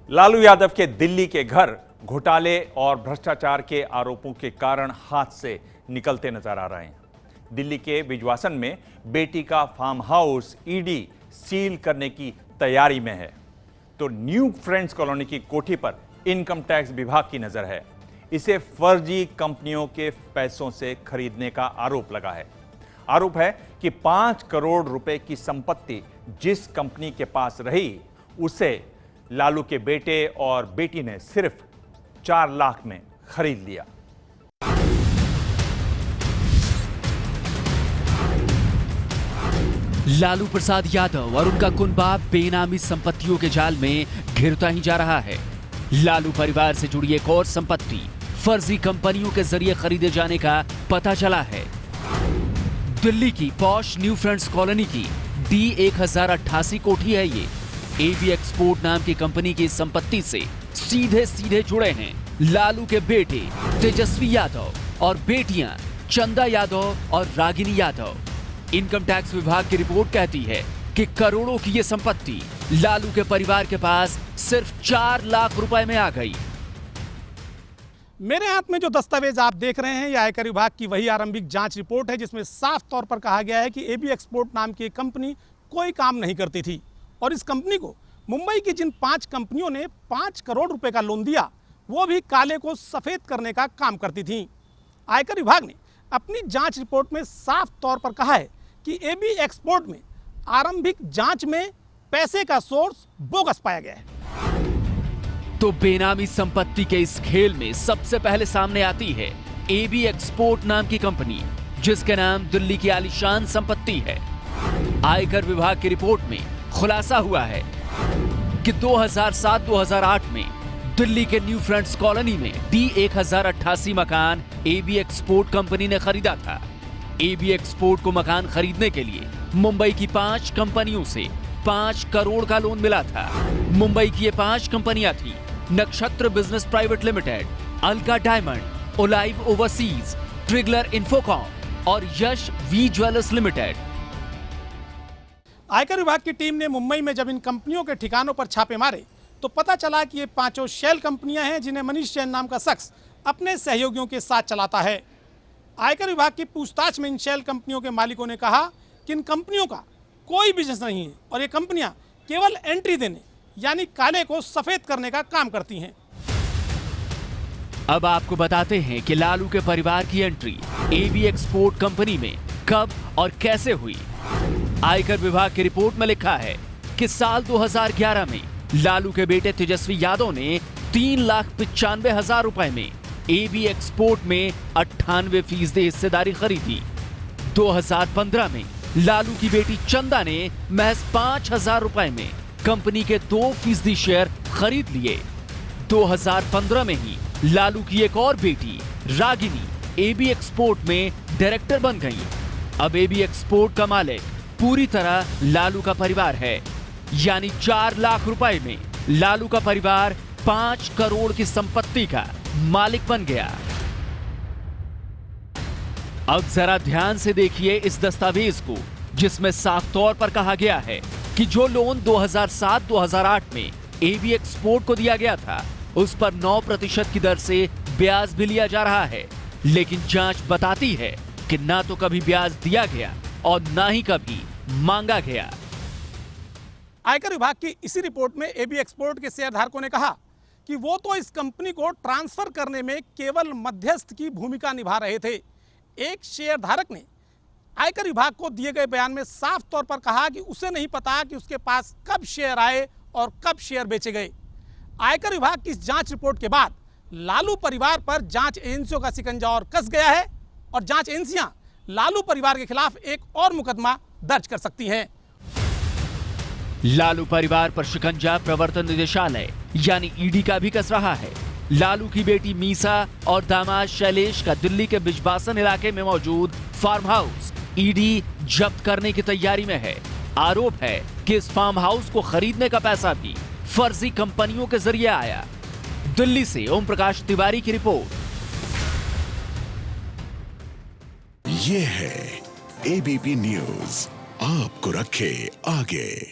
लालू यादव के दिल्ली के घर घोटाले और भ्रष्टाचार के आरोपों के कारण हाथ से निकलते नजर आ रहे हैं। दिल्ली के बिजवासन में बेटी का फार्म हाउस ईडी सील करने की तैयारी में है, तो न्यू फ्रेंड्स कॉलोनी की कोठी पर इनकम टैक्स विभाग की नजर है। इसे फर्जी कंपनियों के पैसों से खरीदने का आरोप लगा है। आरोप है कि 5 करोड़ रुपए की संपत्ति जिस कंपनी के पास रही, उसे लालू के बेटे और बेटी ने सिर्फ 4 लाख में खरीद लिया। लालू प्रसाद यादव और उनका कुनबा बेनामी संपत्तियों के जाल में घिरता ही जा रहा है। लालू परिवार से जुड़ी एक और संपत्ति फर्जी कंपनियों के जरिए खरीदे जाने का पता चला है। दिल्ली की पॉश न्यू फ्रेंड्स कॉलोनी की D1088 कोठी है ये। एबी एक्सपोर्ट नाम की कंपनी की संपत्ति से सीधे सीधे जुड़े हैं लालू के बेटे तेजस्वी यादव और बेटियां चंदा यादव और रागिनी यादव। इनकम टैक्स विभाग की रिपोर्ट कहती है कि करोड़ों की यह संपत्ति लालू के परिवार के पास सिर्फ 4 लाख रुपए में आ गई। मेरे हाथ में जो दस्तावेज आप देख रहे हैं, यह आयकर विभाग की वही आरंभिक जांच रिपोर्ट है जिसमें साफ तौर पर कहा गया है कि एबी एक्सपोर्ट नाम की एक कंपनी कोई काम नहीं करती थी और इस कंपनी को मुंबई की जिन 5 कंपनियों ने 5 करोड़ रुपए का लोन दिया, वो भी काले को सफेद करने का काम करती थीं। आयकर विभाग ने अपनी जांच रिपोर्ट में साफ तौर पर कहा है कि एबी एक्सपोर्ट में आरंभिक जांच में पैसे का सोर्स बोगस पाया गया है। तो बेनामी संपत्ति के इस खेल में सबसे पहले सामने आती है एबी एक्सपोर्ट नाम की कंपनी, जिसके नाम दिल्ली की आलीशान संपत्ति है। आयकर विभाग की रिपोर्ट में खुलासा हुआ है कि 2007-2008 में दिल्ली के न्यू फ्रेंड्स कॉलोनी में D1088 मकान एबी एक्सपोर्ट कंपनी ने खरीदा था। एबी एक्सपोर्ट को मकान खरीदने के लिए मुंबई की 5 कंपनियों से 5 करोड़ का लोन मिला था। मुंबई की ये 5 कंपनियां थी Nakshatra business private limited, Alka diamond, olive overseas, ट्रिगलर इन्फोकॉम और यश वी ज्वेलर्स लिमिटेड। आयकर विभाग की टीम ने मुंबई में जब इन कंपनियों के ठिकानों पर छापे मारे तो पता चला कि ये 5 शेल कंपनियां हैं जिन्हें मनीष जैन नाम का शख्स अपने सहयोगियों के साथ चलाता है। आयकर विभाग की पूछताछ में इन शेल कंपनियों के मालिकों ने कहा कि इन कंपनियों का कोई बिजनेस नहीं है और ये कंपनियां केवल एंट्री देने यानी काले को सफेद करने का काम करती हैं। अब आपको बताते हैं कि लालू के परिवार की एंट्री एबी एक्सपोर्ट कंपनी में कब और कैसे हुई। आयकर विभाग की रिपोर्ट में लिखा है कि साल 2011 में लालू के बेटे तेजस्वी यादव ने 3,95,000 रुपए में एबी एक्सपोर्ट में 98% हिस्सेदारी खरीदी। 2015 में लालू की बेटी चंदा ने महज 5,000 रुपए में कंपनी के 2% शेयर खरीद लिए। 2015 में ही लालू की एक और बेटी रागिनी एबी एक्सपोर्ट में डायरेक्टर बन गई। अब एबी एक्सपोर्ट का मालिक पूरी तरह लालू का परिवार है, यानी 4 लाख रुपए में लालू का परिवार 5 करोड़ की संपत्ति का मालिक बन गया। अब जरा ध्यान से देखिए इस दस्तावेज को, जिसमें साफ तौर पर कहा गया है कि जो लोन 2007-2008 में एबी एक्सपोर्ट को दिया गया था, उस पर 9% की दर से ब्याज भी लिया जा रहा है। लेकिन जांच बताती है कि ना तो कभी ब्याज दिया गया और ना ही कभी मांगा गया। आयकर विभाग की इसी रिपोर्ट में एबी एक्सपोर्ट के शेयरधारकों ने कहा कि वो तो इस कंपनी को ट्रांसफर करने में केवल मध्यस्थ की भूमिका निभा रहे थे। एक शेयरधारक ने आयकर विभाग को दिए गए बयान में साफ तौर पर कहा कि उसे नहीं पता कि उसके पास कब शेयर आए और कब शेयर बेचे गए। आयकर विभाग की इस जांच रिपोर्ट के बाद लालू परिवार पर जांच एजेंसियों का शिकंजा और कस गया है और जांच एजेंसियां लालू परिवार के खिलाफ एक और मुकदमा दर्ज कर सकती हैं। लालू परिवार पर शिकंजा प्रवर्तन निदेशालय यानी ईडी का भी कस रहा है। लालू की बेटी मीसा और दामाद शैलेश का दिल्ली के बिजबासन इलाके में मौजूद फार्म हाउस ईडी जब्त करने की तैयारी में है। आरोप है कि इस फार्म हाउस को खरीदने का पैसा भी फर्जी कंपनियों के जरिए आया। दिल्ली से ओम प्रकाश तिवारी की रिपोर्ट। ये है एबीपी न्यूज, आपको रखे आगे।